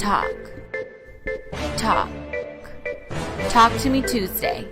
Talk. Talk. Talk to me Tuesday.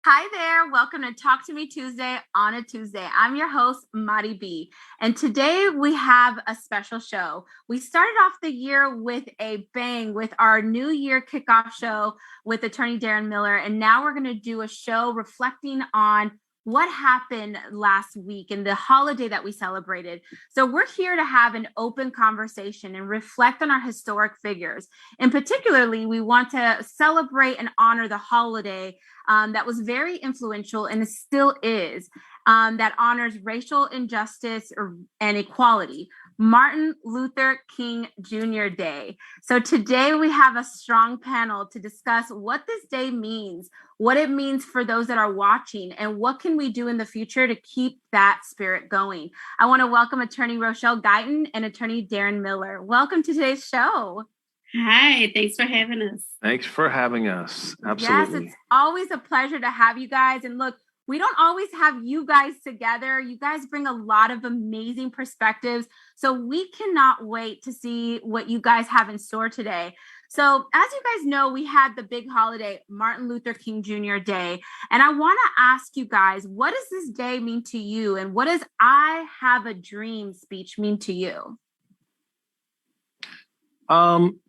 Hi there. Welcome to Talk to Me Tuesday on a Tuesday. I'm your host, Mari B. And today we have a special show. We started off the year with a bang with our New Year kickoff show with Attorney Darren Miller. And now we're going to do a show reflecting on what happened last week and the holiday that we celebrated. So we're here to have an open conversation and reflect on our historic figures. And particularly, we want to celebrate and honor the holiday that was very influential and still is, that honors racial injustice and equality, Martin Luther King Jr. Day. So today we have a strong panel to discuss what this day means, what it means for those that are watching, and what can we do in the future to keep that spirit going. I want to welcome Attorney Rochelle Guiton and Attorney Darren Miller. Welcome to today's show. Hi, thanks for having us. Thanks for having us. Absolutely. Yes, it's always a pleasure to have you guys. And look, we don't always have you guys together. You guys bring a lot of amazing perspectives. So we cannot wait to see what you guys have in store today. So as you guys know, we had the big holiday, Martin Luther King Jr. Day. And I want to ask you guys, what does this day mean to you? And what does I Have a Dream speech mean to you?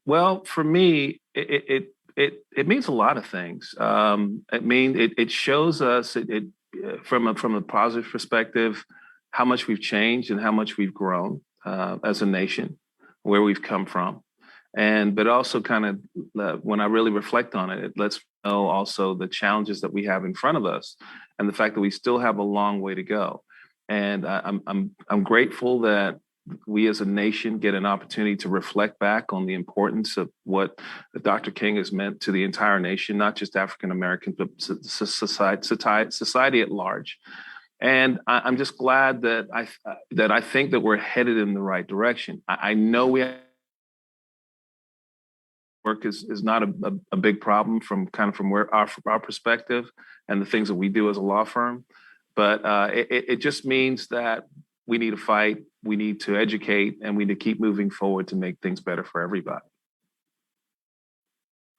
Well, for me, it means a lot of things. It shows us from a positive perspective how much we've changed and how much we've grown as a nation, where we've come from, but also kind of when I really reflect on it, it lets me know also the challenges that we have in front of us and the fact that we still have a long way to go. And I'm grateful that we as a nation get an opportunity to reflect back on the importance of what Dr. King has meant to the entire nation, not just African Americans, but society at large. And I'm just glad that I think that we're headed in the right direction. I know work is not a big problem from where our perspective and the things that we do as a law firm, but it just means that we need to fight, we need to educate, and we need to keep moving forward to make things better for everybody.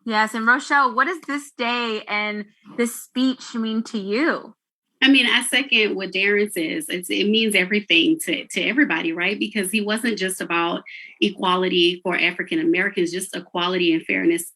Yes, and Rochelle, what does this day and this speech mean to you? I mean, I second what Darren says. It means everything to everybody, right? Because he wasn't just about equality for African Americans, just equality and fairness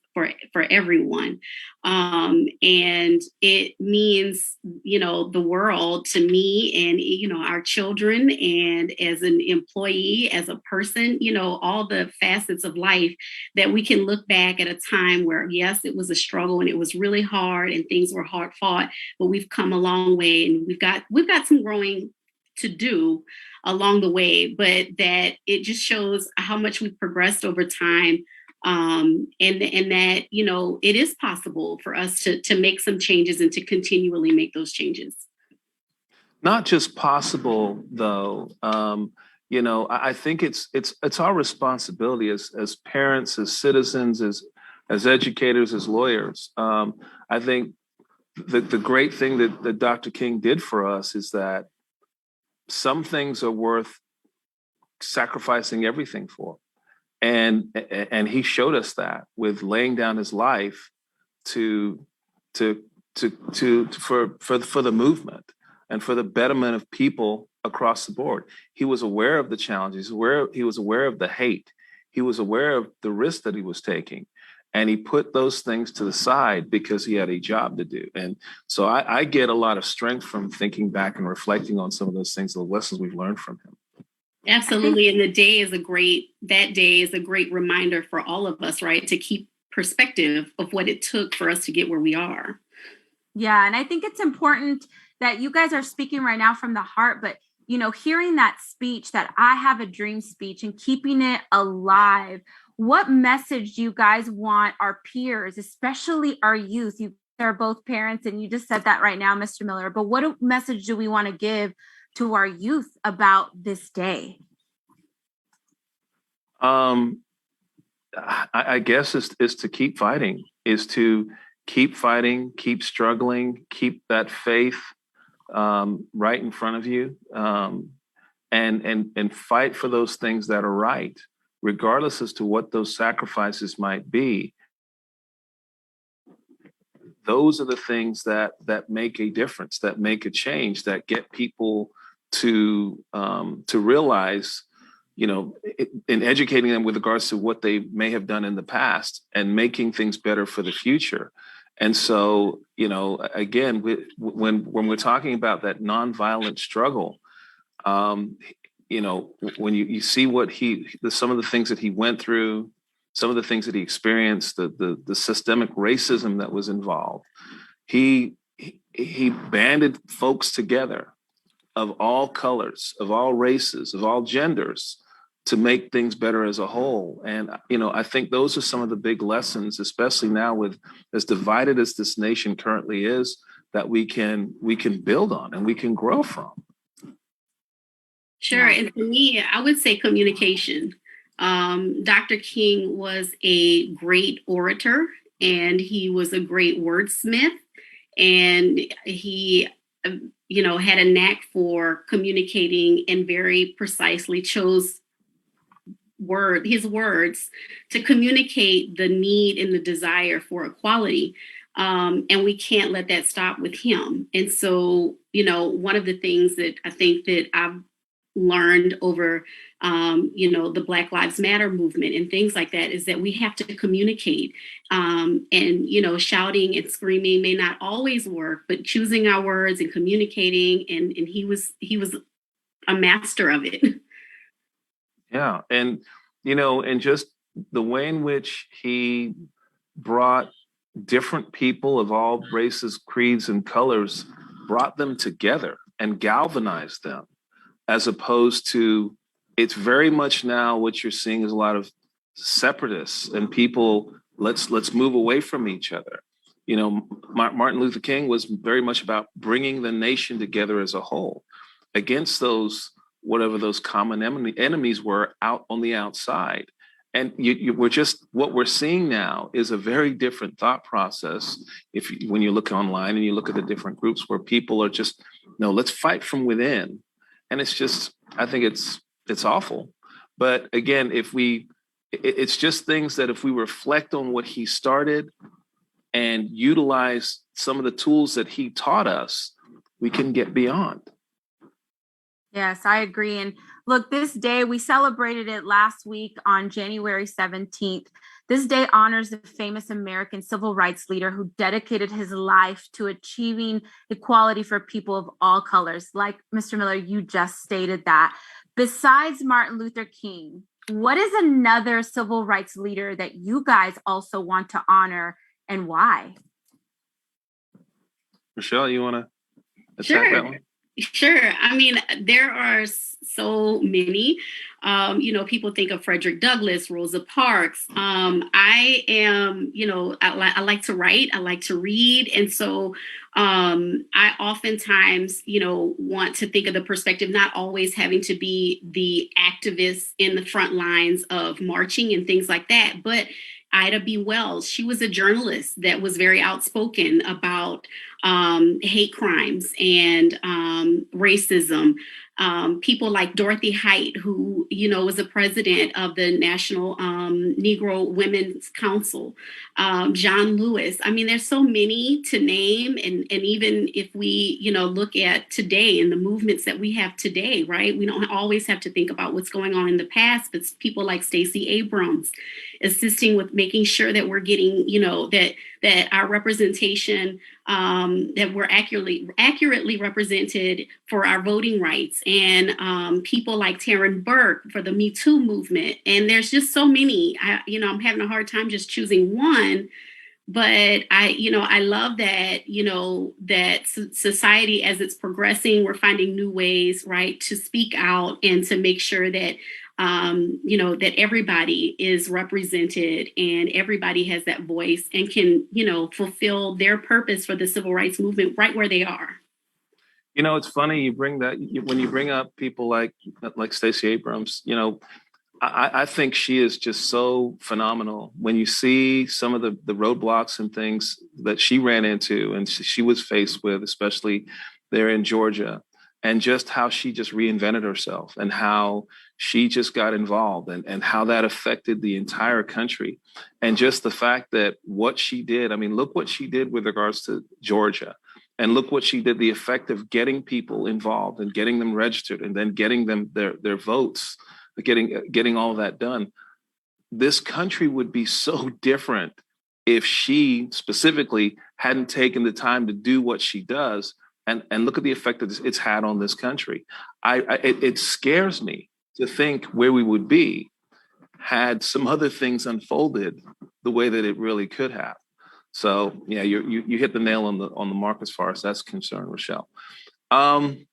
for everyone. And it means, the world to me and, our children, and as an employee, as a person, all the facets of life that we can look back at a time where, yes, it was a struggle and it was really hard and things were hard fought, but we've come a long way and we've got some growing to do along the way, but that it just shows how much we've progressed over time. And that, it is possible for us to make some changes and to continually make those changes. Not just possible, though. I think it's our responsibility as parents, as citizens, as educators, as lawyers. I think the great thing that Dr. King did for us is that some things are worth sacrificing everything for. And he showed us that with laying down his life for the movement and for the betterment of people across the board. He was aware of the challenges, he was aware of the hate, he was aware of the risk that he was taking, and he put those things to the side because he had a job to do. And so I get a lot of strength from thinking back and reflecting on some of those things, the lessons we've learned from him. Absolutely. And that day is a great reminder for all of us, right? To keep perspective of what it took for us to get where we are. Yeah. And I think it's important that you guys are speaking right now from the heart, but hearing that speech, that I Have a Dream speech, and keeping it alive, what message do you guys want our peers, especially our youth? You are both parents, and you just said that right now, Mr. Miller. But what message do we want to give to our youth about this day? I guess is to keep fighting, is to keep fighting, keep struggling, keep that faith right in front of you, and fight for those things that are right, regardless as to what those sacrifices might be. Those are the things that make a difference, that make a change, that get people to realize, in educating them with regards to what they may have done in the past and making things better for the future. And so, again, when we're talking about that nonviolent struggle, when you see what some of the things that he went through, some of the things that he experienced, the systemic racism that was involved, he banded folks together of all colors, of all races, of all genders, to make things better as a whole. And, I think those are some of the big lessons, especially now with as divided as this nation currently is, that we can build on and we can grow from. Sure. And for me, I would say communication. Dr. King was a great orator, and he was a great wordsmith, and he had a knack for communicating and very precisely chose his words to communicate the need and the desire for equality. And we can't let that stop with him. And so, one of the things that I think that I've learned over, the Black Lives Matter movement and things like that is that we have to communicate. And, shouting and screaming may not always work, but choosing our words and communicating. And he was a master of it. Yeah. And, and just the way in which he brought different people of all races, creeds, and colors, brought them together and galvanized them, as opposed to, it's very much now what you're seeing is a lot of separatists and people, let's move away from each other. Martin Luther King was very much about bringing the nation together as a whole against those, whatever those common enemies were out on the outside. And what we're seeing now is a very different thought process. When you look online and you look at the different groups where people are just, no, let's fight from within. And it's just, I think it's awful. But again, it's just things that if we reflect on what he started and utilize some of the tools that he taught us, we can get beyond. Yes, I agree. And look, this day, we celebrated it last week on January 17th. This day honors the famous American civil rights leader who dedicated his life to achieving equality for people of all colors. Like Mr. Miller, you just stated that. Besides Martin Luther King, what is another civil rights leader that you guys also want to honor, and why? Rochelle, you want to attack that one? Sure. I mean, there are so many. People think of Frederick Douglass, Rosa Parks. I am, I like to write. I like to read. And so I oftentimes, want to think of the perspective, not always having to be the activists in the front lines of marching and things like that, but Ida B. Wells, she was a journalist that was very outspoken about hate crimes and racism. People like Dorothy Height, who, was the president of the National Negro Women's Council. John Lewis. I mean, there's so many to name. And even if we, look at today and the movements that we have today, right? We don't always have to think about what's going on in the past, but people like Stacey Abrams assisting with making sure that we're getting, that our representation, that we're accurately represented for our voting rights, and people like Taryn Burke for the Me Too movement. And there's just so many. I'm having a hard time just choosing one, But I love that, that society, as it's progressing, we're finding new ways, right, to speak out and to make sure that, that everybody is represented and everybody has that voice and can, fulfill their purpose for the civil rights movement right where they are. It's funny you bring that when you bring up people like Stacey Abrams. I think she is just so phenomenal. When you see some of the roadblocks and things that she ran into and she was faced with, especially there in Georgia, and just how she just reinvented herself and how she just got involved and how that affected the entire country. And just the fact that what she did, I mean, look what she did with regards to Georgia. And look what she did, the effect of getting people involved and getting them registered and then getting them their votes, getting all of that done. This country would be so different if she specifically hadn't taken the time to do what she does. And look at the effect that it's had on this country. It scares me to think where we would be had some other things unfolded the way that it really could have. So yeah, you hit the nail on the mark as far as that's concerned, Rochelle. I'm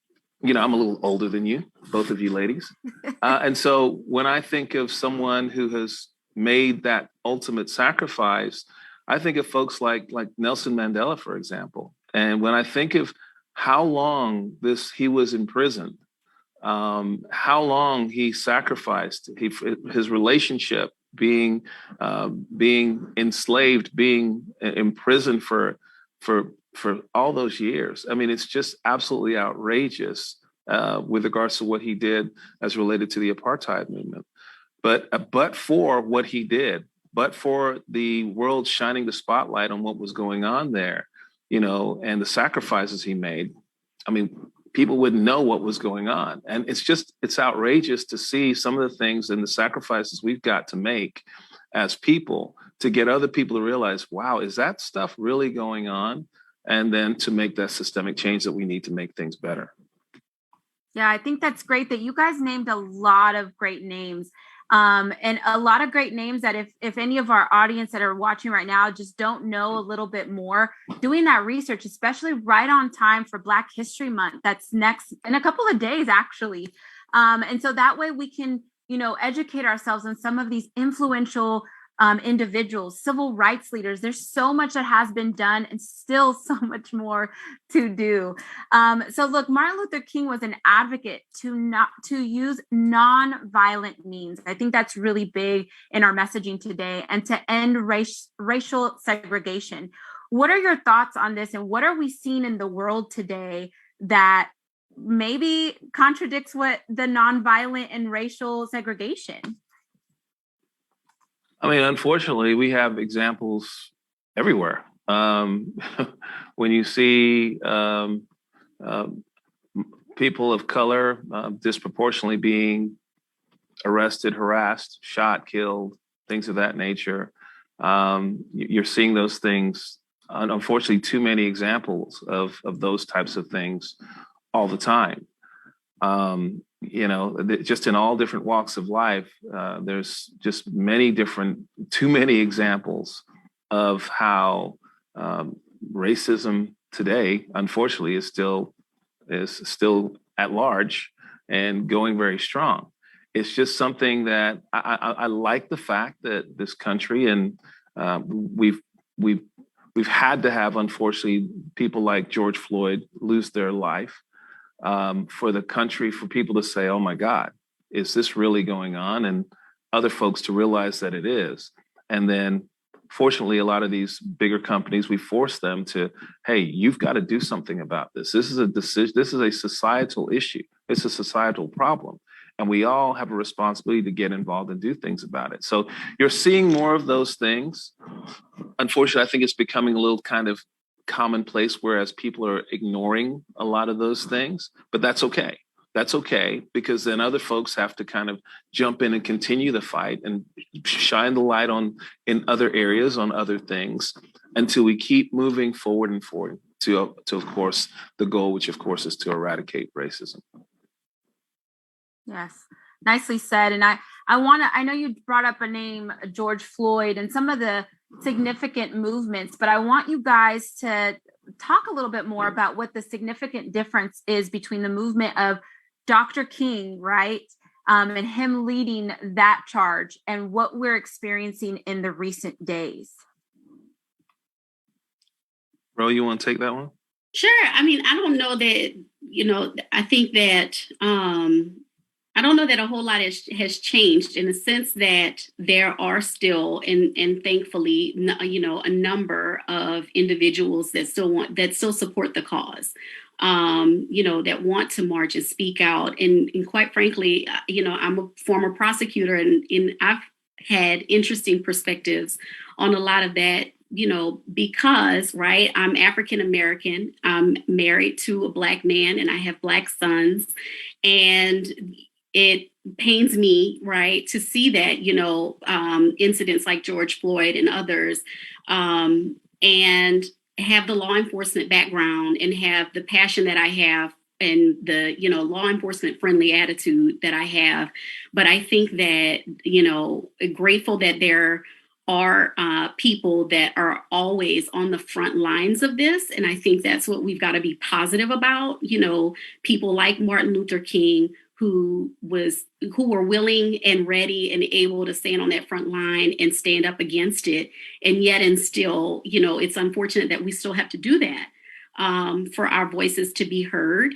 a little older than you, both of you ladies, and so when I think of someone who has made that ultimate sacrifice, I think of folks like Nelson Mandela, for example. And when I think of how long he was in prison, how long he sacrificed, his relationship, being enslaved, being imprisoned for all those years. I mean, it's just absolutely outrageous with regards to what he did as related to the apartheid movement. But for what he did, but for the world shining the spotlight on what was going on there, and the sacrifices he made, I mean, people wouldn't know what was going on. And it's outrageous to see some of the things and the sacrifices we've got to make as people to get other people to realize, wow, is that stuff really going on? And then to make that systemic change that we need to make things better. Yeah, I think that's great that you guys named a lot of great names. And a lot of great names that if any of our audience that are watching right now just don't know a little bit more, doing that research, especially right on time for Black History Month, that's next in a couple of days, actually. And so that way we can, educate ourselves on some of these influential individuals, civil rights leaders. There's so much that has been done and still so much more to do. So look, Martin Luther King was an advocate to use non-violent means. I think that's really big in our messaging today, and to end racial segregation. What are your thoughts on this, and what are we seeing in the world today that maybe contradicts what the non-violent and racial segregation? I mean, unfortunately, we have examples everywhere. When you see people of color disproportionately being arrested, harassed, shot, killed, things of that nature, you're seeing those things. Unfortunately, too many examples of those types of things all the time. Just in all different walks of life, there's just too many examples of how racism today, unfortunately, is still at large and going very strong. It's just something that I like the fact that this country, and we've had to have, unfortunately, people like George Floyd lose their life. For the country, for people to say, oh my God, is this really going on? And other folks to realize that it is. And then fortunately, a lot of these bigger companies, we force them to, hey, you've got to do something about this. This is a decision. This is a societal issue. It's a societal problem. And we all have a responsibility to get involved and do things about it. So you're seeing more of those things. Unfortunately, I think it's becoming a little kind of commonplace, whereas people are ignoring a lot of those things, but that's okay. That's okay, because then other folks have to kind of jump in and continue the fight and shine the light in other areas, on other things, until we keep moving forward and forward to of course, the goal, which of course is to eradicate racism. Yes, nicely said. And I know you brought up a name, George Floyd, and some of the significant movements, but I want you guys to talk a little bit more about what the significant difference is between the movement of Dr. King, right? And him leading that charge and what we're experiencing in the recent days. Ro, you want to take that one? Sure. I mean, I don't know that, I think that I don't know that a whole lot has changed in the sense that there are still, and thankfully, a number of individuals that still support the cause, that want to march and speak out. And quite frankly, I'm a former prosecutor and I've had interesting perspectives on a lot of that, because, right, I'm African American, I'm married to a Black man, and I have Black sons. And it pains me, right, to see that, incidents like George Floyd and others, and have the law enforcement background and have the passion that I have and the, law enforcement friendly attitude that I have. But I think that, grateful that there are people that are always on the front lines of this. And I think that's what we've got to be positive about. People like Martin Luther King, who were willing and ready and able to stand on that front line and stand up against it. And yet, and still, it's unfortunate that we still have to do that for our voices to be heard.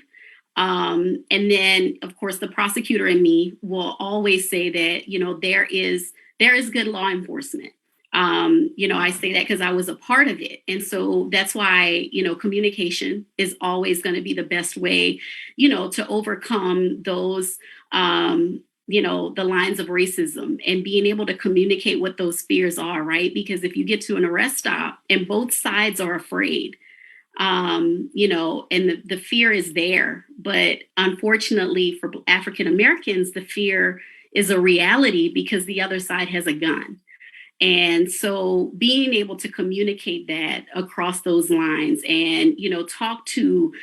And then, of course, the prosecutor in me will always say that, there is good law enforcement. I say that because I was a part of it. And so that's why, communication is always going to be the best way, to overcome those, the lines of racism and being able to communicate what those fears are, right? Because if you get to an arrest stop and both sides are afraid, and the fear is there. But unfortunately for African Americans, the fear is a reality because the other side has a gun. And so being able to communicate that across those lines and, talk to,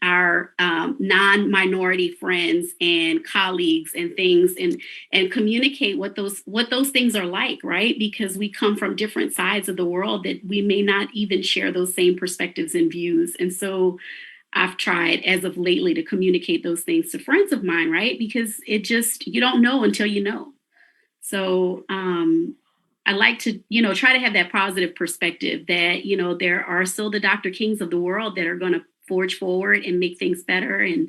our non-minority friends and colleagues and things and communicate what those things are like, right? Because we come from different sides of the world that we may not even share those same perspectives and views. And so I've tried as of lately to communicate those things to friends of mine, right? Because you don't know until you know. So, I like to, try to have that positive perspective that, there are still the Dr. Kings of the world that are going to forge forward and make things better and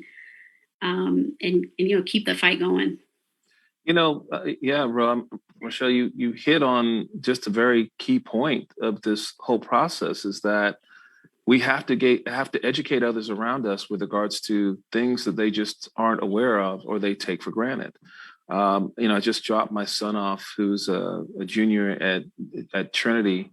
keep the fight going. Yeah, Rochelle, you hit on just a very key point of this whole process is that we have to educate others around us with regards to things that they just aren't aware of or they take for granted. I just dropped my son off, who's a junior at Trinity,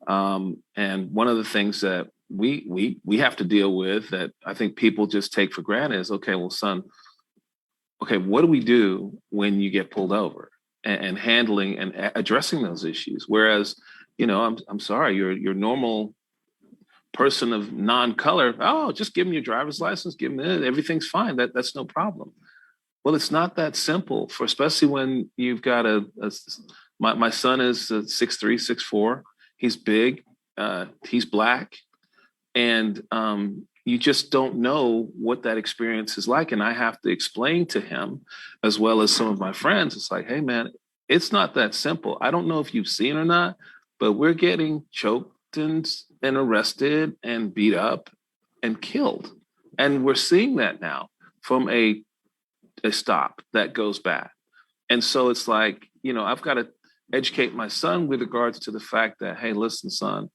and one of the things that we have to deal with that I think people just take for granted is, okay, well, son, okay, what do we do when you get pulled over and handling and addressing those issues? Whereas, I'm sorry, your normal person of non-color, oh, just give him your driver's license, give him it, everything's fine. That's no problem. Well, it's not that simple, especially when you've got my son is 6'3", 6'4". He's big, he's Black, and you just don't know what that experience is like. And I have to explain to him, as well as some of my friends, it's like, hey, man, it's not that simple. I don't know if you've seen or not, but we're getting choked and arrested and beat up and killed. And we're seeing that now from a stop that goes bad. And so it's like, I've got to educate my son with regards to the fact that, hey, listen, son,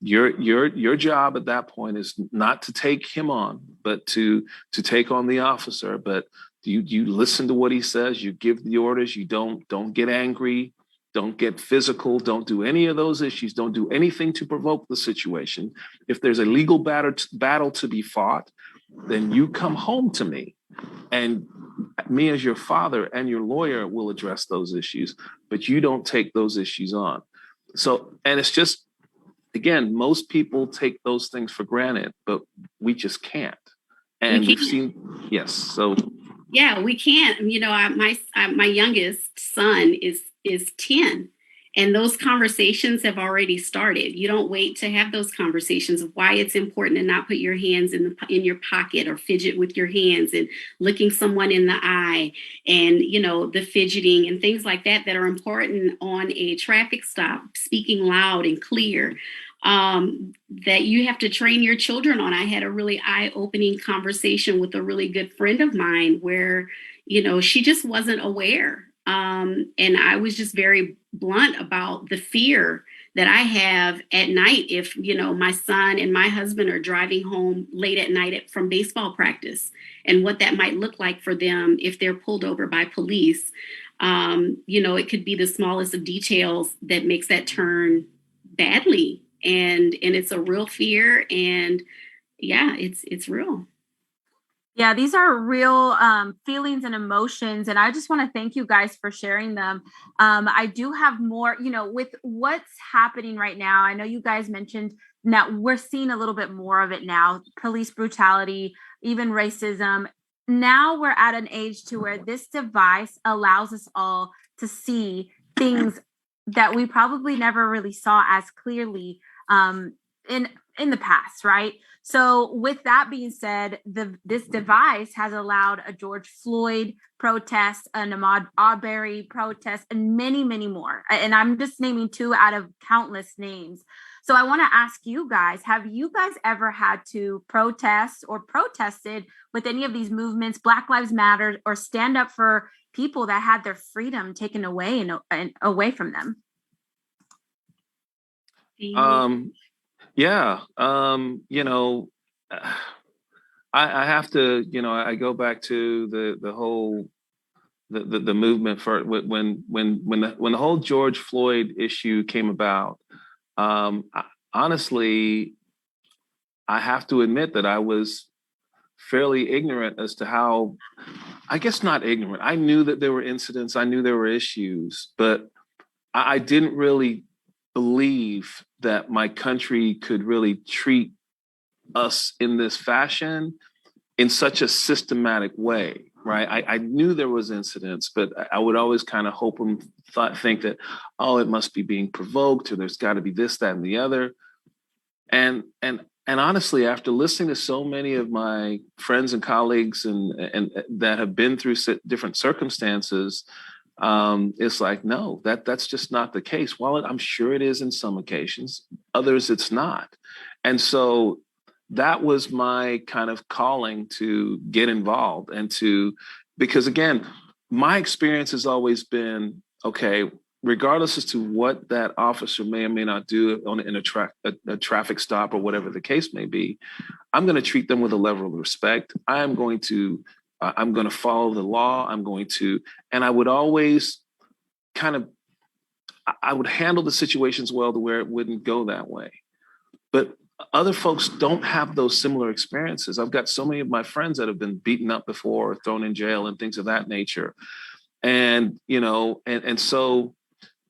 your job at that point is not to take him on, but to take on the officer. But you listen to what he says, you give the orders, you don't get angry, don't get physical, don't do any of those issues, don't do anything to provoke the situation. If there's a legal battle to be fought, then you come home to me. And me as your father and your lawyer will address those issues, but you don't take those issues on. So, and it's just, again, most people take those things for granted, but we just can't. And we've seen, yes. So, yeah, we can't. My youngest son is 10, And those conversations have already started. You don't wait to have those conversations of why it's important to not put your hands in your pocket or fidget with your hands and looking someone in the eye and, the fidgeting and things like that are important on a traffic stop, speaking loud and clear. That you have to train your children on. I had a really eye-opening conversation with a really good friend of mine where, she just wasn't aware. And I was just very blunt about the fear that I have at night if, my son and my husband are driving home late at night from baseball practice and what that might look like for them if they're pulled over by police. It could be the smallest of details that makes that turn badly. And it's a real fear. And yeah, it's real. Yeah, these are real feelings and emotions. And I just want to thank you guys for sharing them. I do have more, with what's happening right now. I know you guys mentioned now we're seeing a little bit more of it now, police brutality, even racism. Now we're at an age to where this device allows us all to see things that we probably never really saw as clearly in the past, right? So with that being said, this device has allowed a George Floyd protest, an Ahmaud Arbery protest, and many, many more. And I'm just naming 2 out of countless names. So I want to ask you guys, have you guys ever had to protest or protested with any of these movements, Black Lives Matter, or stand up for people that had their freedom taken away and away from them? Yeah. I have to, I go back to the whole the movement for when the whole George Floyd issue came about. Honestly, I have to admit that I was fairly ignorant as to how, I guess not ignorant. I knew that there were incidents, I knew there were issues, but I didn't really believe that my country could really treat us in this fashion in such a systematic way, right? I knew there was incidents, but I would always kind of hope and think that, oh, it must be being provoked, or there's got to be this, that, and the other. And honestly, after listening to so many of my friends and colleagues and that have been through different circumstances, it's like, no, that's just not the case. While I'm sure it is in some occasions, others it's not. And so that was my kind of calling to get involved because again, my experience has always been, okay, regardless as to what that officer may or may not do in a traffic stop or whatever the case may be, I'm going to treat them with a level of respect. I'm going to follow the law. And I would always I would handle the situations well to where it wouldn't go that way. But other folks don't have those similar experiences. I've got so many of my friends that have been beaten up before or thrown in jail and things of that nature. And, and so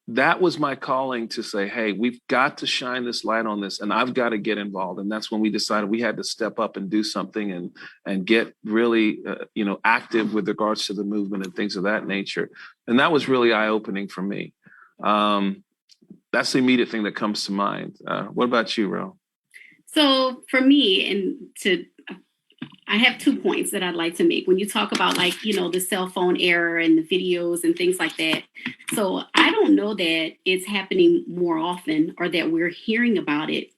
that was my calling to say, hey, we've got to shine this light on this and I've got to get involved. And that's when we decided we had to step up and do something and get really, active with regards to the movement and things of that nature. And that was really eye-opening for me. That's the immediate thing that comes to mind. What about you, Ro? So for me, I have 2 points that I'd like to make when you talk about the cell phone era and the videos and things like that. So I don't know that it's happening more often or that we're hearing about it,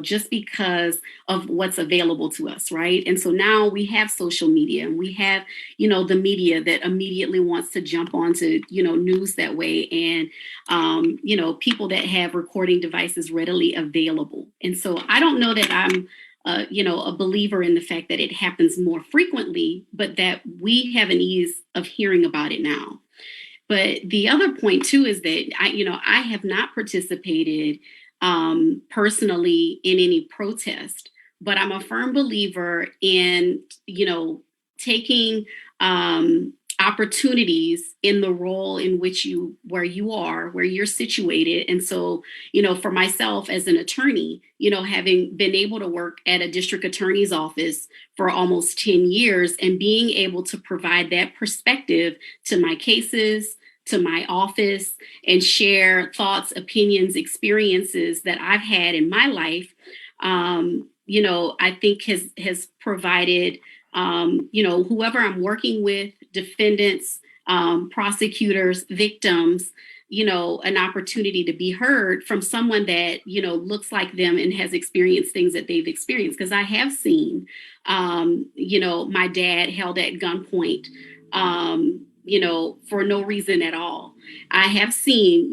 just because of what's available to us. Right. And so now we have social media and we have, the media that immediately wants to jump onto, news that way. And, people that have recording devices readily available. And so I don't know that I'm a believer in the fact that it happens more frequently, but that we have an ease of hearing about it now. But the other point too is that I have not participated personally in any protest, but I'm a firm believer in taking opportunities in the role in which where you're situated. And so, for myself as an attorney, having been able to work at a district attorney's office for almost 10 years and being able to provide that perspective to my cases, to my office and share thoughts, opinions, experiences that I've had in my life, I think has provided, whoever I'm working with, defendants, prosecutors, victims, an opportunity to be heard from someone that, looks like them and has experienced things that they've experienced. Because I have seen, my dad held at gunpoint, for no reason at all. I have seen,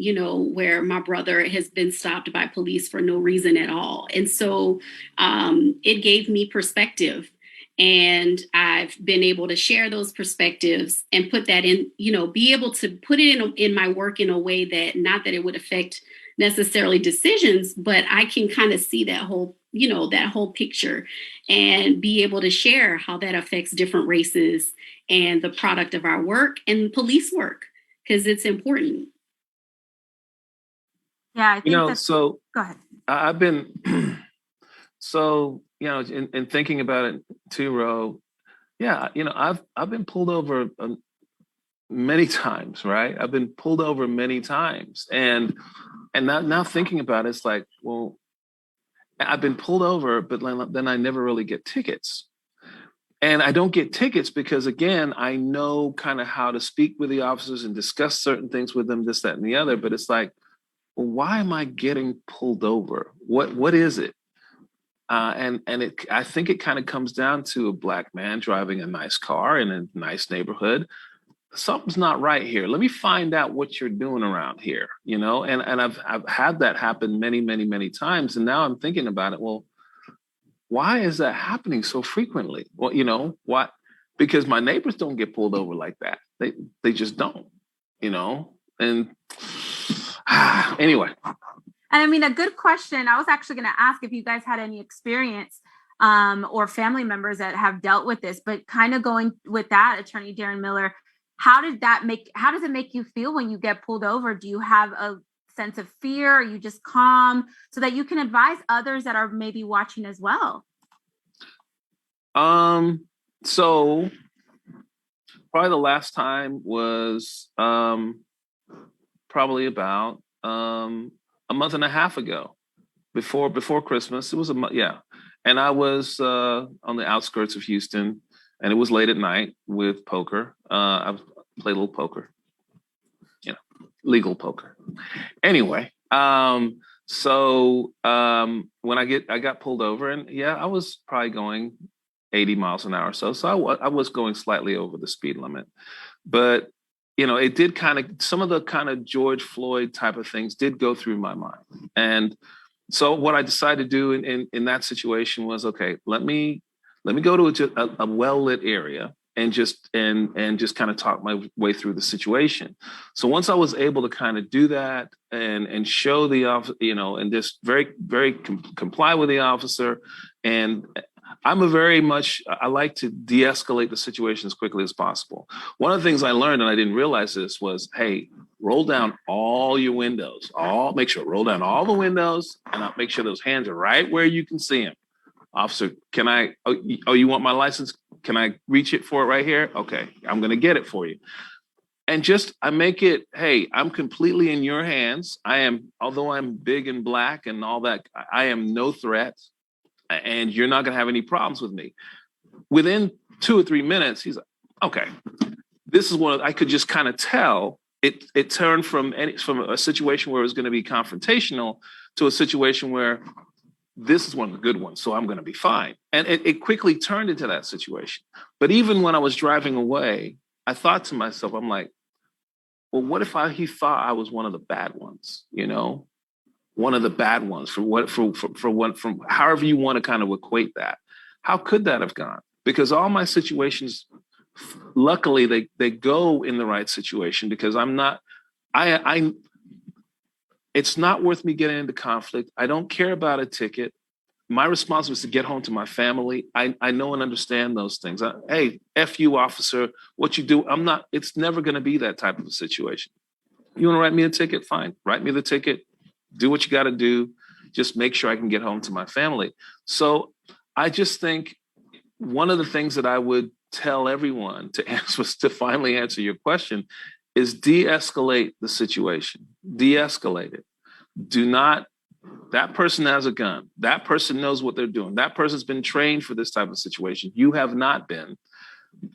where my brother has been stopped by police for no reason at all. And so it gave me perspective. And I've been able to share those perspectives and put that in, be able to put it in my work in a way that, not that it would affect necessarily decisions, but I can kind of see that whole picture and be able to share how that affects different races and the product of our work and police work, because it's important. Yeah, I think so go ahead. I've been so, in thinking about it too, Ro, I've been pulled over many times, right? I've been pulled over many times. And now thinking about it, it's like, well, I've been pulled over, but then I never really get tickets. And I don't get tickets because, again, I know kind of how to speak with the officers and discuss certain things with them, this, that, and the other. But it's like, well, why am I getting pulled over? What is it? I think it kind of comes down to a Black man driving a nice car in a nice neighborhood. Something's not right here. Let me find out what you're doing around here, and I've had that happen many, many, many times. And now I'm thinking about it. Well, why is that happening so frequently? Well, why? Because my neighbors don't get pulled over like that. They just don't, and anyway. And I mean, a good question. I was actually going to ask if you guys had any experience or family members that have dealt with this, but kind of going with that, Attorney Darren Miller, how does it make you feel when you get pulled over? Do you have a sense of fear? Are you just calm so that you can advise others that are maybe watching as well? So probably the last time was probably about a month and a half ago, before Christmas. It was and I was on the outskirts of Houston, and it was late at night with poker. I played a little poker, legal poker. Anyway, so when I got pulled over, and I was probably going 80 miles an hour or so. So I was going slightly over the speed limit, but it did some of the kind of George Floyd type of things did go through my mind. And so what I decided to do in that situation was, okay, let me go to a well-lit area and just kind of talk my way through the situation. So once I was able to kind of do that and show the officer, and just very, very comply with the officer. And I like to de-escalate the situation as quickly as possible. One of the things I learned, and I didn't realize this, was, hey, roll down all your windows. Roll down all the windows, and I'll make sure those hands are right where you can see them. Officer, can I, you want my license? Can I reach it for it right here? Okay, I'm going to get it for you. And I make it, hey, I'm completely in your hands. Although I'm big and Black and all that, I am no threat. And you're not going to have any problems with me. Within 2 or 3 minutes, he's like, okay, this is I could just kind of tell it turned from a situation where it was going to be confrontational to a situation where this is one of the good ones, so I'm going to be fine. And it quickly turned into that situation. But even when I was driving away, I thought to myself, I'm like, well, what if he thought I was one of the bad ones, one of the bad ones from however you want to kind of equate that. How could that have gone? Because all my situations, luckily, they go in the right situation, because it's not worth me getting into conflict. I don't care about a ticket. My responsibility is to get home to my family. I know and understand those things. Hey, F you, officer, what you do, it's never going to be that type of a situation. You want to write me a ticket? Fine, write me the ticket. Do what you got to do. Just make sure I can get home to my family. So I just think one of the things that I would tell everyone to finally answer your question is de-escalate the situation. De-escalate it. Do not, that person has a gun. That person knows what they're doing. That person's been trained for this type of situation. You have not been.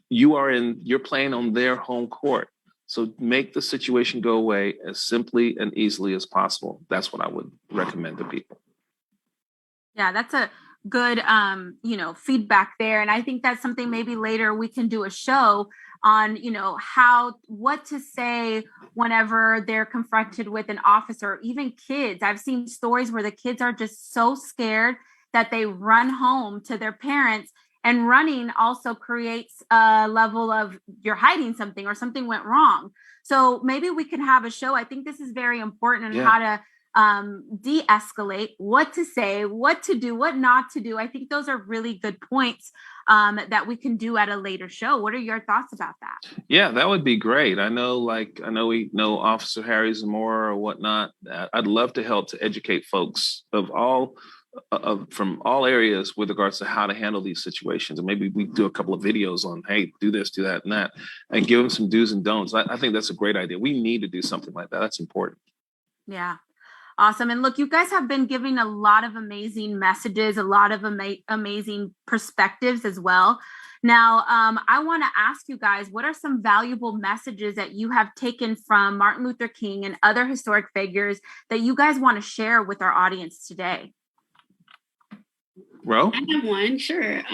You're playing on their home court. So make the situation go away as simply and easily as possible. That's what I would recommend to people. Yeah, that's a good feedback there. And I think that's something maybe later we can do a show on, what to say whenever they're confronted with an officer, even kids. I've seen stories where the kids are just so scared that they run home to their parents, and running also creates a level of you're hiding something or something went wrong. So maybe we can have a show. I think this is very important on how to de-escalate, what to say, what to do, what not to do. I think those are really good points that we can do at a later show. What are your thoughts about that? Yeah, that would be great. I know we know Officer Harry Zamora or whatnot. I'd love to help to educate folks from all areas with regards to how to handle these situations. And maybe we do a couple of videos on, hey, do this, do that, and that, and give them some do's and don'ts. I think that's a great idea. We need to do something like that. That's important. Yeah. Awesome. And look, you guys have been giving a lot of amazing messages, a lot of amazing perspectives as well. Now, I want to ask you guys, what are some valuable messages that you have taken from Martin Luther King and other historic figures that you guys want to share with our audience today? Ro? I have one, sure.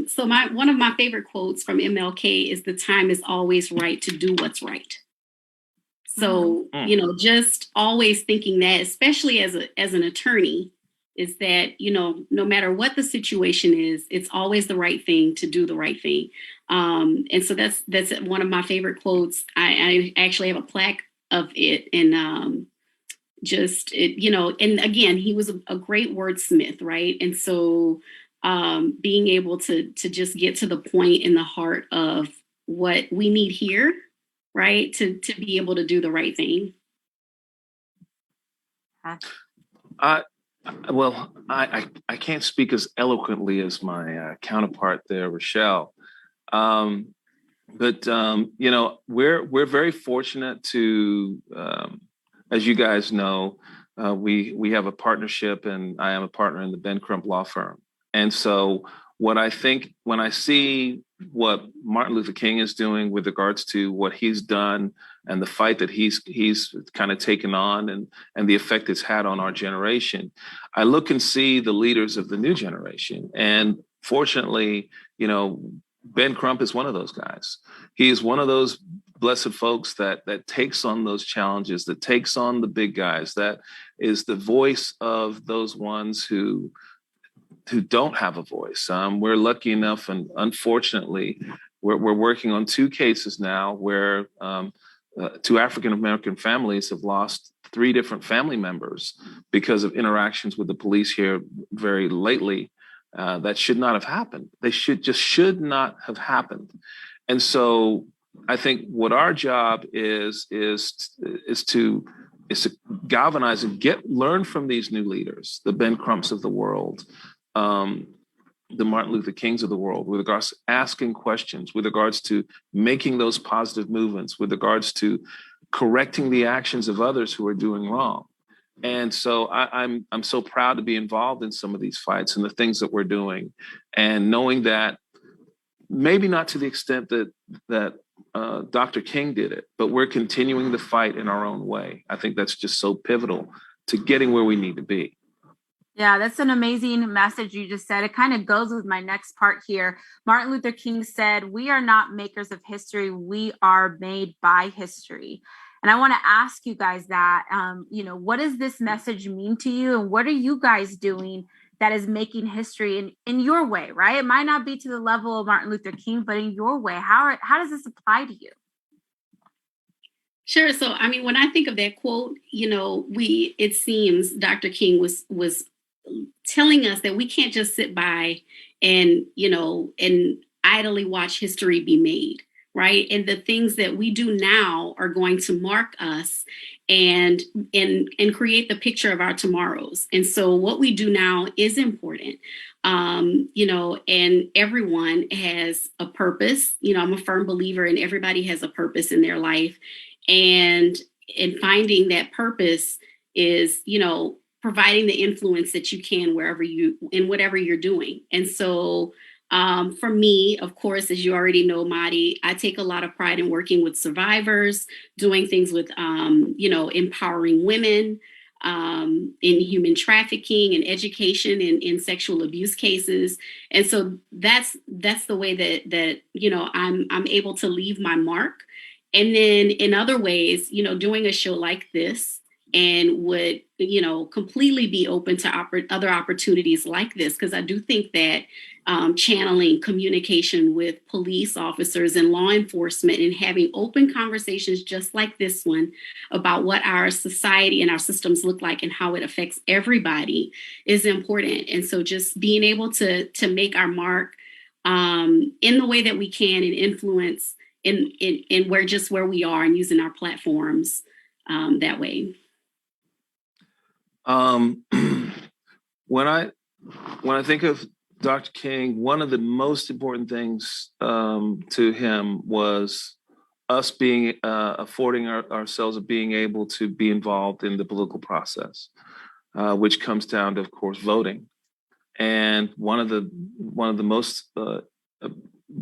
So one of my favorite quotes from MLK is, "The time is always right to do what's right." So, just always thinking that, especially as an attorney, is that, no matter what the situation is, it's always the right thing to do the right thing. And so that's one of my favorite quotes. I actually have a plaque of it. And and again, he was a great wordsmith, right? And so being able to just get to the point in the heart of what we need here, right, to be able to do the right thing. I can't speak as eloquently as my counterpart there, Rochelle. But we're very fortunate to, as you guys know, we have a partnership, and I am a partner in the Ben Crump law firm. And so what I think when I see what Martin Luther King is doing with regards to what he's done and the fight that he's kind of taken on and the effect it's had on our generation, I look and see the leaders of the new generation. And fortunately, Ben Crump is one of those guys. He is one of those blessed folks that takes on those challenges, that takes on the big guys, that is the voice of those ones who don't have a voice. We're lucky enough, and unfortunately, we're working on 2 cases now where 2 African-American families have lost 3 different family members because of interactions with the police here very lately. That should not have happened. They should not have happened. And so I think what our job is to galvanize and learn from these new leaders, the Ben Crumps of the world, the Martin Luther Kings of the world, with regards to asking questions, with regards to making those positive movements, with regards to correcting the actions of others who are doing wrong. And so I'm so proud to be involved in some of these fights and the things that we're doing, and knowing that maybe not to the extent that Dr. King did it, but we're continuing the fight in our own way. I think that's just so pivotal to getting where we need to be. Yeah, that's an amazing message you just said. It kind of goes with my next part here. Martin Luther King said, "We are not makers of history. We are made by history." And I want to ask you guys that, what does this message mean to you? And what are you guys doing that is making history in your way, right? It might not be to the level of Martin Luther King, but in your way. How does this apply to you? Sure. So, when I think of that quote, it seems Dr. King was telling us that we can't just sit by and idly watch history be made, right? And the things that we do now are going to mark us and create the picture of our tomorrows. And so what we do now is important. And everyone has a purpose. I'm a firm believer in everybody has a purpose in their life. And in finding that purpose is, providing the influence that you can in whatever you're doing. And so for me, of course, as you already know, Madi, I take a lot of pride in working with survivors, doing things with, empowering women, in human trafficking and education in sexual abuse cases. And so that's the way that I'm able to leave my mark. And then in other ways, doing a show like this and would, completely be open to other opportunities like this, because I do think that channeling communication with police officers and law enforcement and having open conversations just like this one about what our society and our systems look like and how it affects everybody is important. And so just being able to make our mark in the way that we can and influence in where we are and using our platforms that way. When I think of Dr. King, one of the most important things to him was us being affording ourselves of being able to be involved in the political process, which comes down to, of course, voting. And one of the most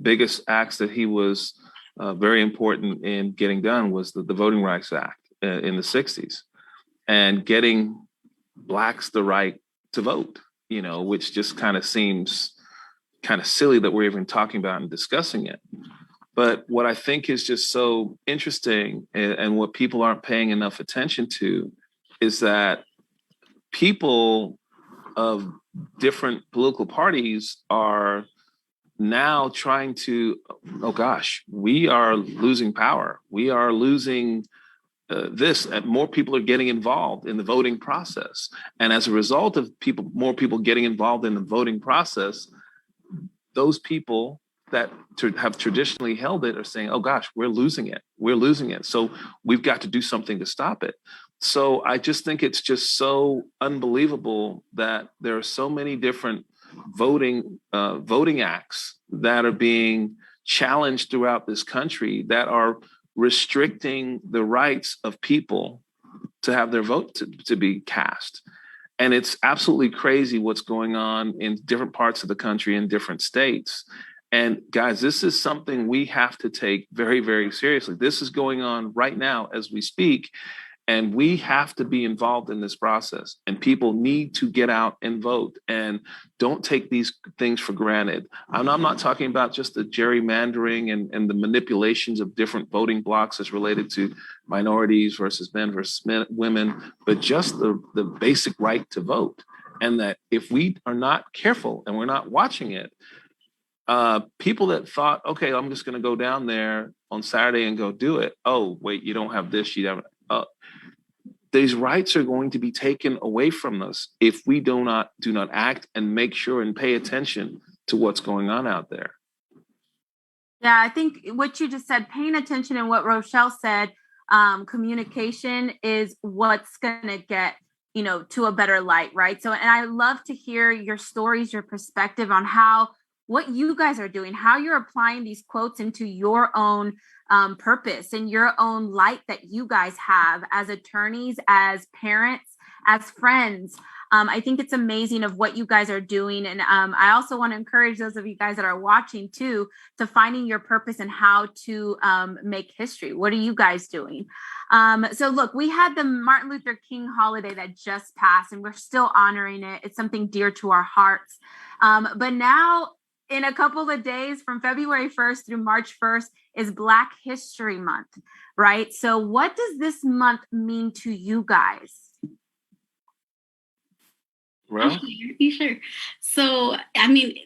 biggest acts that he was very important in getting done was the Voting Rights Act in the 60s, and getting Blacks the right to vote, which just kind of seems kind of silly that we're even talking about and discussing it. But what I think is just so interesting, and what people aren't paying enough attention to, is that people of different political parties are now trying to, oh gosh, we are losing power. We are losing this, and more people are getting involved in the voting process. And as a result of more people getting involved in the voting process, those people that have traditionally held it are saying, oh gosh, we're losing it. We're losing it. So we've got to do something to stop it. So I just think it's just so unbelievable that there are so many different voting acts that are being challenged throughout this country that are restricting the rights of people to have their vote to be cast. And it's absolutely crazy what's going on in different parts of the country, in different states. And guys, this is something we have to take very, very seriously. This is going on right now as we speak. And we have to be involved in this process, and people need to get out and vote, and don't take these things for granted. I'm not talking about just the gerrymandering and the manipulations of different voting blocks as related to minorities versus men versus women, but just the basic right to vote. And that if we are not careful and we're not watching it, people that thought, okay, I'm just going to go down there on Saturday and go do it. Oh, wait, you don't have this, you haven't. These rights are going to be taken away from us if we do not act and make sure and pay attention to what's going on out there. Yeah, I think what you just said, paying attention, and what Rochelle said, communication is what's going to get, to a better light, right? So, and I love to hear your stories, your perspective on what you guys are doing, how you're applying these quotes into your own purpose and your own light that you guys have as attorneys, as parents, as friends. I think it's amazing of what you guys are doing. And I also want to encourage those of you guys that are watching too, to finding your purpose and how to make history. What are you guys doing? So look, we had the Martin Luther King holiday that just passed, and we're still honoring it. It's something dear to our hearts. But now, in a couple of days, from February 1st through March 1st, is Black History Month, right? So what does this month mean to you guys? Well, you sure? So, I mean,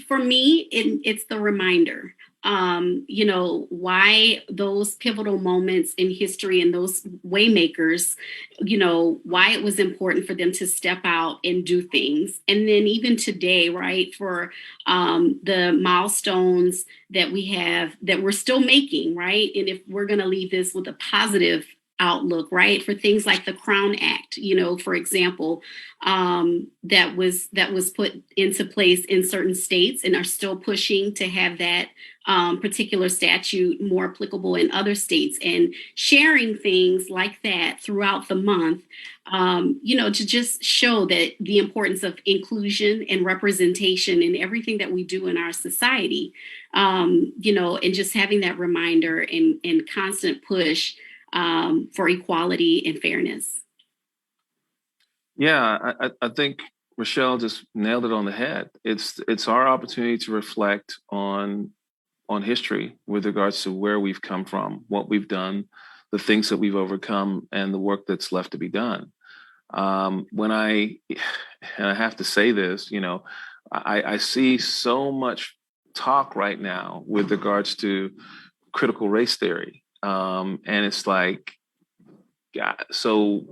for me, it's the reminder, why those pivotal moments in history and those waymakers, why it was important for them to step out and do things. And then even today, right, for the milestones that we have, that we're still making, right? And if we're going to leave this with a positive outlook, right? For things like the Crown Act, for example, that was put into place in certain states and are still pushing to have that particular statute more applicable in other states, and sharing things like that throughout the month, to just show that the importance of inclusion and representation in everything that we do in our society, and just having that reminder and constant push for equality and fairness. Yeah, I think Rochelle just nailed it on the head. It's our opportunity to reflect on history with regards to where we've come from, what we've done, the things that we've overcome, and the work that's left to be done. And I have to say this, I see so much talk right now with regards to critical race theory. And it's like, yeah, so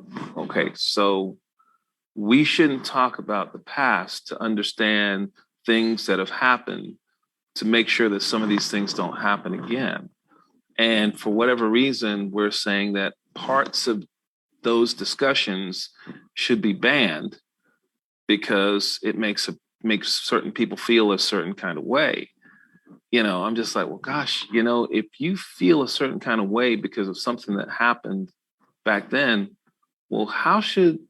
we shouldn't talk about the past to understand things that have happened, to make sure that some of these things don't happen again. And for whatever reason, we're saying that parts of those discussions should be banned because it makes certain people feel a certain kind of way. I'm just like, well, gosh, if you feel a certain kind of way because of something that happened back then, well, how should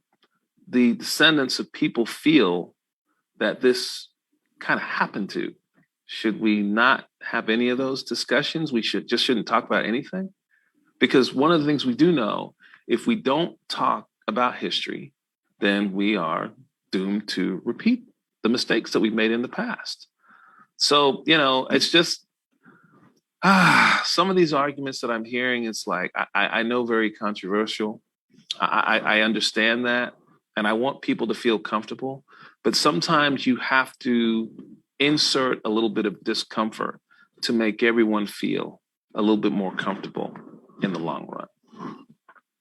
the descendants of people feel that this kind of happened to? Should we not have any of those discussions? We shouldn't talk about anything? Because one of the things we do know, if we don't talk about history, then we are doomed to repeat the mistakes that we've made in the past. So, it's just some of these arguments that I'm hearing, it's like, I know very controversial. I understand that. And I want people to feel comfortable. But sometimes you have to insert a little bit of discomfort to make everyone feel a little bit more comfortable in the long run.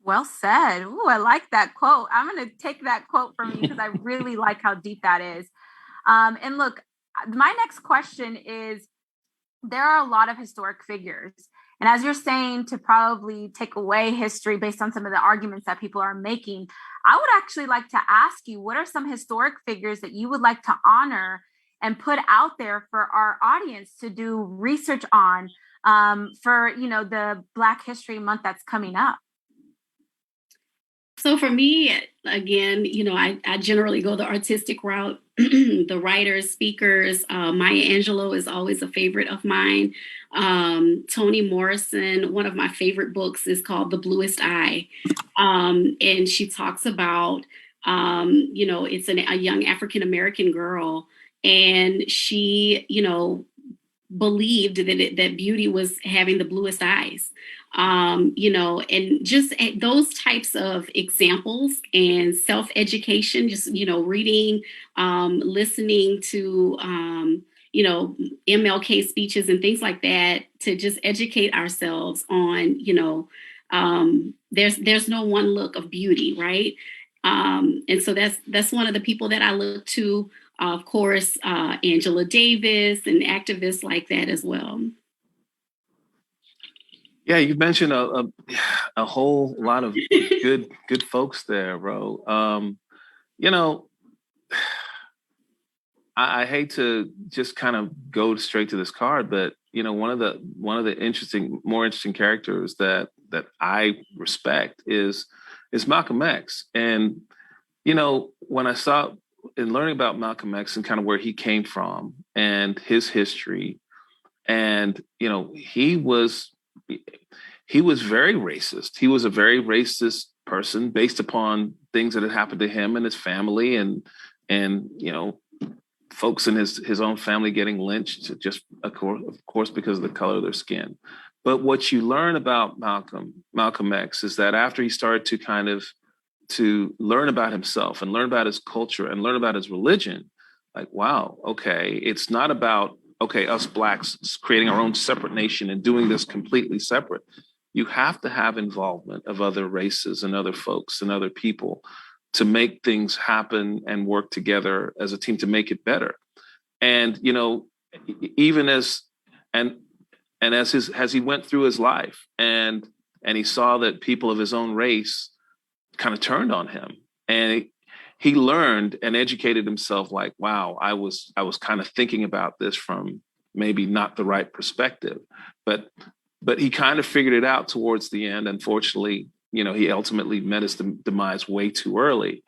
Well said. Ooh, I like that quote. I'm going to take that quote from you because I really like how deep that is. And look, my next question is, there are a lot of historic figures. And as you're saying, to probably take away history based on some of the arguments that people are making, I would actually like to ask you, what are some historic figures that you would like to honor and put out there for our audience to do research on for, the Black History Month that's coming up? So for me, again, I generally go the artistic route, the writers, speakers. Maya Angelou is always a favorite of mine. Toni Morrison, one of my favorite books is called The Bluest Eye. And she talks about, it's a young African-American girl, and she, believed that beauty was having the bluest eyes, and just those types of examples and self-education, just, reading, listening to, MLK speeches and things like that, to just educate ourselves on, there's no one look of beauty, right? And so that's one of the people that I look to. Of course, Angela Davis and activists like that as well. Yeah, you mentioned a whole lot of good folks there, bro. I hate to just kind of go straight to this card, but one of the more interesting characters that I respect is Malcolm X. And when I saw in learning about Malcolm X and kind of where he came from and his history, and he was very racist. He was a very racist person based upon things that had happened to him and his family, and folks in his own family getting lynched, just of course because of the color of their skin. But what you learn about Malcolm X is that after he started to learn about himself and learn about his culture and learn about his religion, like, wow, okay, it's not about, us Blacks creating our own separate nation and doing this completely separate. You have to have involvement of other races and other folks and other people to make things happen and work together as a team to make it better. And, even as he went through his life and and he saw that people of his own race kind of turned on him, and he learned and educated himself like, wow, I was kind of thinking about this from maybe not the right perspective, but he kind of figured it out towards the end. Unfortunately, he ultimately met his demise way too early,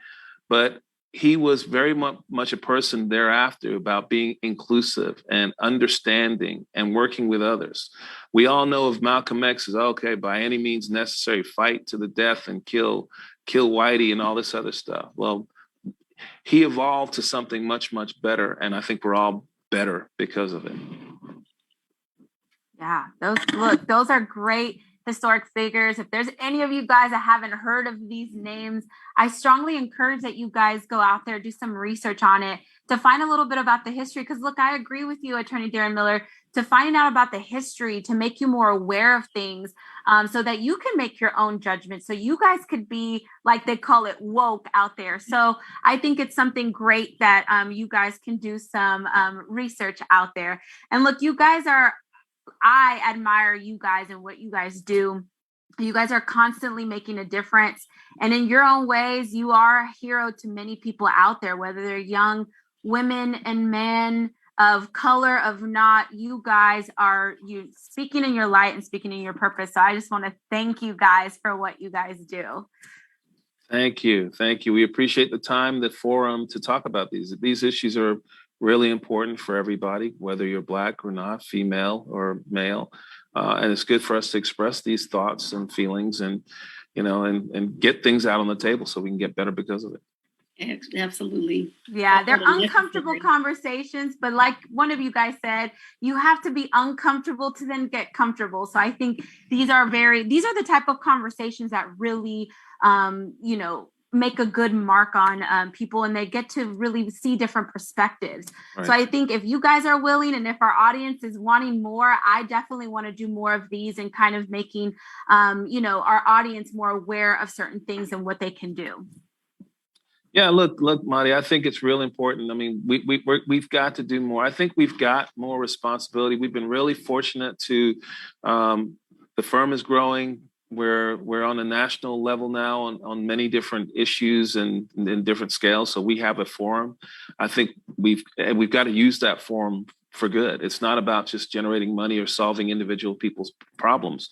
but he was very much a person thereafter about being inclusive and understanding and working with others. We all know of Malcolm X's, okay, by any means necessary, fight to the death and kill Whitey and all this other stuff. Well, he evolved to something much, much better. And I think we're all better because of it. Yeah, those are great historic figures. If there's any of you guys that haven't heard of these names, I strongly encourage that you guys go out there, do some research on it to find a little bit about the history. Because look, I agree with you, Attorney Darren Miller, to find out about the history, to make you more aware of things, so that you can make your own judgment. So you guys could be, like they call it, woke out there. So I think it's something great that you guys can do some research out there. And look, I admire you guys and what you guys do. You guys are constantly making a difference. And in your own ways, you are a hero to many people out there, whether they're young women and men of color, of not. You guys are speaking in your light and speaking in your purpose. So I just want to thank you guys for what you guys do. Thank you. We appreciate the time, the forum to talk about these. These issues are really important for everybody, whether you're Black or not, female or male. And it's good for us to express these thoughts and feelings and get things out on the table so we can get better because of it. Absolutely. Yeah, they're uncomfortable conversations, but like one of you guys said, you have to be uncomfortable to then get comfortable. So I think these are the type of conversations that really, make a good mark on people, and they get to really see different perspectives. Right. So I think if you guys are willing, and if our audience is wanting more, I definitely want to do more of these and kind of making, our audience more aware of certain things and what they can do. Yeah, look, Marty, I think it's real important. I mean, we've got to do more. I think we've got more responsibility. We've been really fortunate to, the firm is growing. We're on a national level now on many different issues and in different scales. So we have a forum. I think we've got to use that forum for good. It's not about just generating money or solving individual people's problems.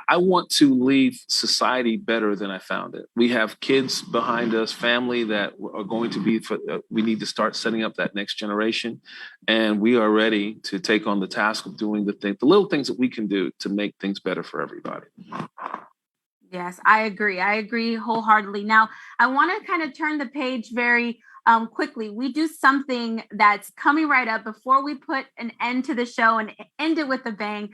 I want to leave society better than I found it. We have kids behind us, family that are going to be, we need to start setting up that next generation. And we are ready to take on the task of doing the little things that we can do to make things better for everybody. Yes, I agree wholeheartedly. Now, I want to kind of turn the page very quickly. We do something that's coming right up before we put an end to the show and end it with a bang.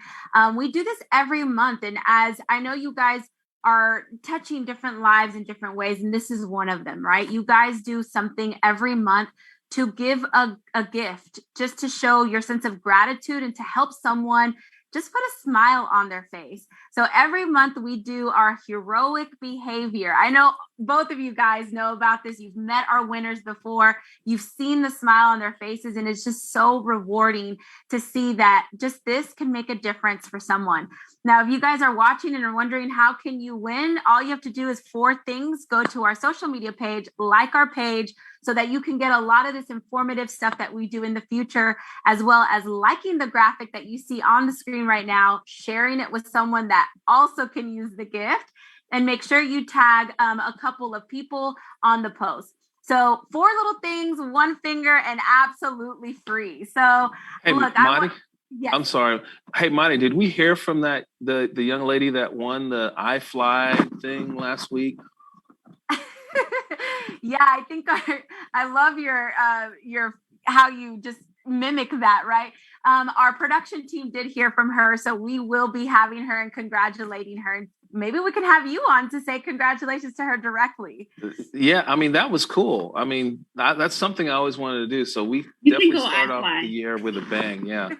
We do this every month. And as I know, you guys are touching different lives in different ways, and this is one of them, right? You guys do something every month to give a gift, just to show your sense of gratitude and to help someone just put a smile on their face. So every month we do our heroic behavior. I know both of you guys know about this. You've met our winners before. You've seen the smile on their faces, and it's just so rewarding to see that just this can make a difference for someone. Now, if you guys are watching and are wondering how can you win, all you have to do is 4 things. Go to our social media page, like our page, so that you can get a lot of this informative stuff that we do in the future, as well as liking the graphic that you see on the screen right now, sharing it with someone that also can use the gift, and make sure you tag a couple of people on the post. So 4 little things, 1 finger, and absolutely free. So hey, look, Marty, yes. I'm sorry. Hey, Marty, did we hear from the young lady that won the iFly thing last week? Yeah, I think I love your how you just mimic that, right? Our production team did hear from her, so we will be having her and congratulating her. Maybe we can have you on to say congratulations to her directly. Yeah, I mean, that was cool. I mean, that's something I always wanted to do. So we definitely start off the year with a bang. Yeah.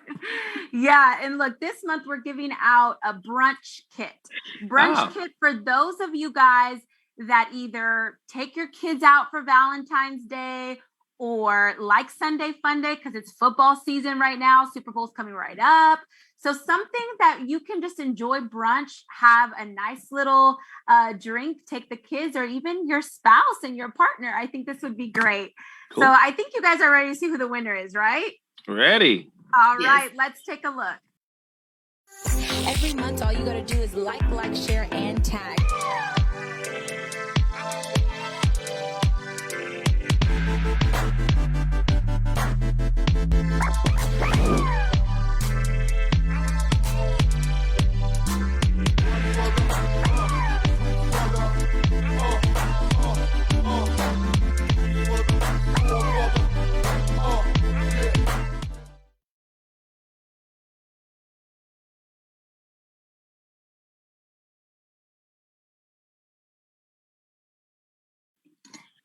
Yeah. And look, this month we're giving out a brunch kit. Kit for those of you guys that either take your kids out for Valentine's Day or like Sunday Fun Day because it's football season right now. Super Bowl's coming right up. So something that you can just enjoy brunch, have a nice little drink, take the kids or even your spouse and your partner. I think this would be great. Cool. So I think you guys are ready to see who the winner is, right? Ready. All right, let's take a look. Every month, all you gotta do is like, share, and tag.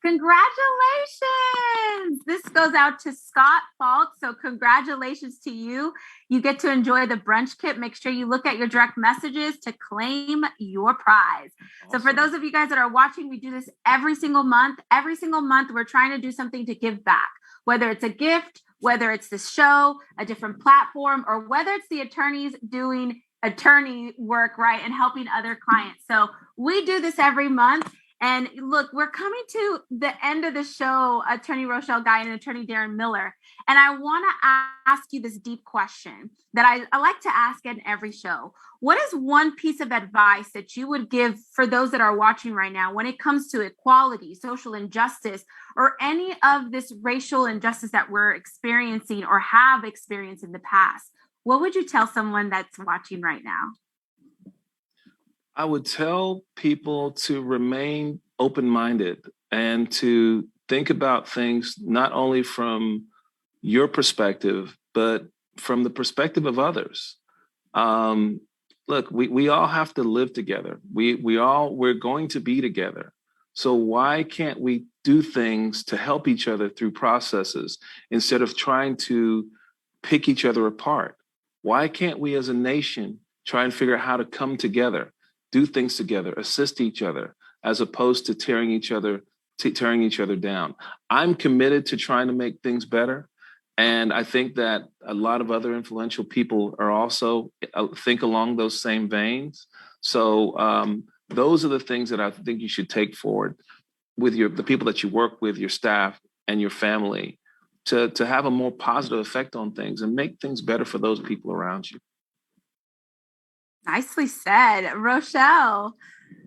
Congratulations! This goes out to Scott Falk. So congratulations to you. You get to enjoy the brunch kit. Make sure you look at your direct messages to claim your prize. Awesome. So for those of you guys that are watching, we do this every single month. Every single month, we're trying to do something to give back, whether it's a gift, whether it's this show, a different platform, or whether it's the attorneys doing attorney work, right, and helping other clients. So we do this every month. And look, we're coming to the end of the show, Attorney Rochelle Guiton and Attorney Darren Miller. And I want to ask you this deep question that I like to ask in every show. What is one piece of advice that you would give for those that are watching right now when it comes to equality, social injustice, or any of this racial injustice that we're experiencing or have experienced in the past? What would you tell someone that's watching right now? I would tell people to remain open-minded and to think about things not only from your perspective, but from the perspective of others. Look, we all have to live together. We're going to be together. So why can't we do things to help each other through processes instead of trying to pick each other apart? Why can't we as a nation try and figure out how to come together, do things together, assist each other, as opposed to tearing each other down? I'm committed to trying to make things better. And I think that a lot of other influential people are also think along those same veins. So those are the things that I think you should take forward with the people that you work with, your staff and your family, to have a more positive effect on things and make things better for those people around you. Nicely said. Rochelle.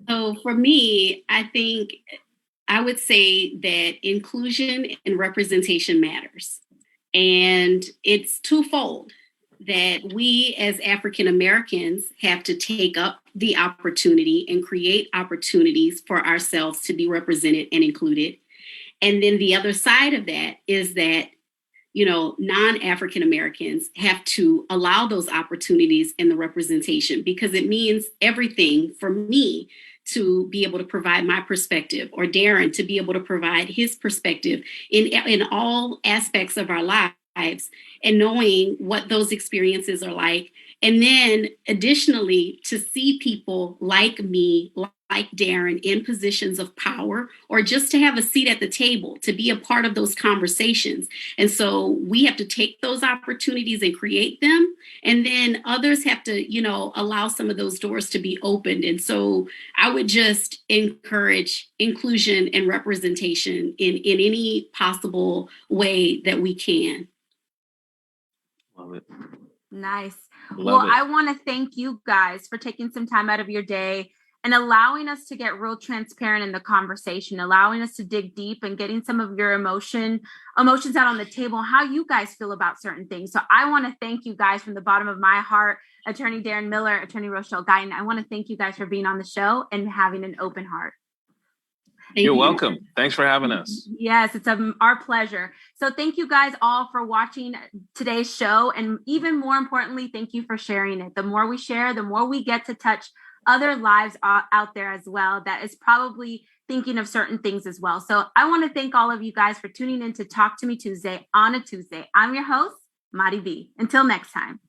So for me, I think I would say that inclusion and representation matters. And it's twofold, that we as African Americans have to take up the opportunity and create opportunities for ourselves to be represented and included. And then the other side of that is that, non-African Americans have to allow those opportunities and the representation, because it means everything for me to be able to provide my perspective, or Darren to be able to provide his perspective in all aspects of our lives, and knowing what those experiences are like. And then additionally, to see people like me, like Darren, in positions of power, or just to have a seat at the table, to be a part of those conversations. And so we have to take those opportunities and create them. And then others have to, allow some of those doors to be opened. And so I would just encourage inclusion and representation in any possible way that we can. Love it. Nice. Love it. I want to thank you guys for taking some time out of your day and allowing us to get real transparent in the conversation, allowing us to dig deep and getting some of your emotions out on the table, how you guys feel about certain things. So I want to thank you guys from the bottom of my heart, Attorney Darren Miller, Attorney Rochelle Guiton. I want to thank you guys for being on the show and having an open heart. You're welcome. Thanks for having us. Yes, it's our pleasure. So thank you guys all for watching today's show. And even more importantly, thank you for sharing it. The more we share, the more we get to touch other lives out there as well that is probably thinking of certain things as well. So I want to thank all of you guys for tuning in to Talk to Me Tuesday on a Tuesday. I'm your host, Madi B. Until next time.